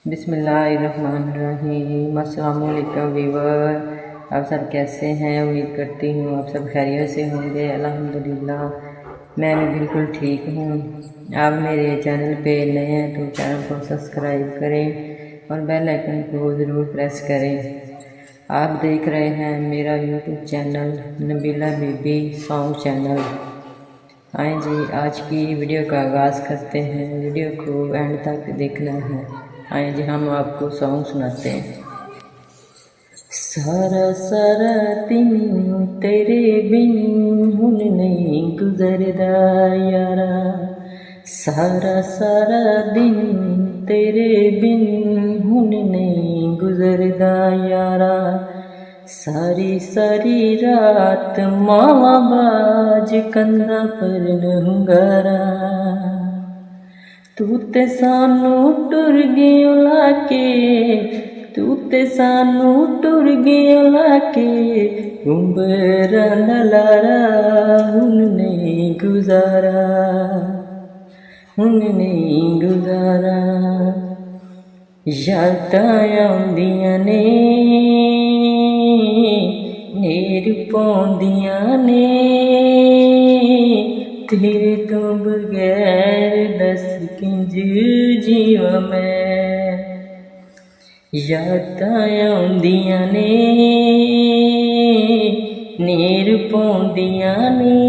बिस्मिल्लाहिर्रहमानिर्रहीम। अस्सलाम वालेकुम वीवर, आप सब कैसे हैं? उम्मीद करती हूँ आप सब खैरियत से होंगे। अल्हम्दुलिल्लाह मैं भी बिल्कुल ठीक हूँ। आप मेरे चैनल पे नए हैं तो चैनल को सब्सक्राइब करें और बेल आइकन को ज़रूर प्रेस करें। आप देख रहे हैं मेरा यूट्यूब चैनल नबीला बीबी सॉन्ग चैनल। आए जी, आज की वीडियो का आगाज़ करते हैं। वीडियो को एंड तक देखना है। आए जी, हम आपको सॉन्ग सुनाते हैं। सारा सारा दिन तेरे बिन हुन नहीं गुजरदा यारा, सारा सारा दिन तेरे बिन हुन नहीं गुजरदा यारा, सारी सारी रात मावा बाज कंधा पर नहुंगारा, तू ते सानू टुर गयो लाके, तू ते सानू टुर गयो लाके, उम्बरा नलारा हुन नहीं गुजारा, हुन नहीं गुजारा। यादां आउंदियां ने नेर पौंदियां ने, तेरे तो बगैर दस किंज जीवा मैं। यादां आउंदियां ने नेर पौंदियां ने,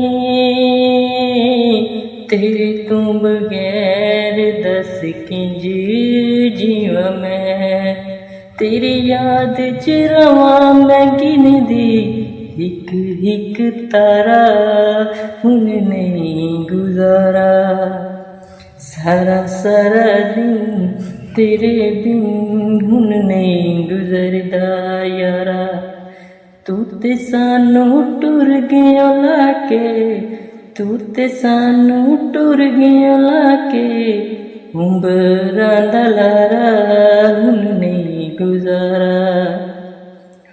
तेरे तो बगैर दस किंज जीवा मैं। तेरी याद च रवां मैं गिनदी हिक हिक तारा, हुन नहीं गुजारा, सारा सारा दिन तेरे बिन हुन नहीं गुजरदा यारा, तू ते सानू टुर गयो लाके, तू ते सानू टुर गयो लाके, उम्बरा दा लारा हुन नहीं गुजारा,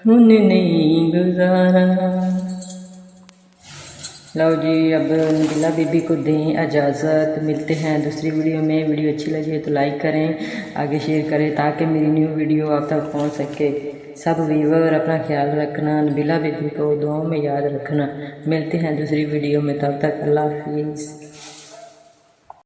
हुन नहीं गुजारा। लो जी, अब नबीला बीबी को दें इजाज़त। मिलते हैं दूसरी वीडियो में। वीडियो अच्छी लगी है तो लाइक करें, आगे शेयर करें ताकि मेरी न्यू वीडियो आप तक पहुंच सके। सब व्यूअर अपना ख्याल रखना, नबीला बीबी को दुआओं में याद रखना। मिलते हैं दूसरी वीडियो में, तब तक अल्लाह हाफिज़।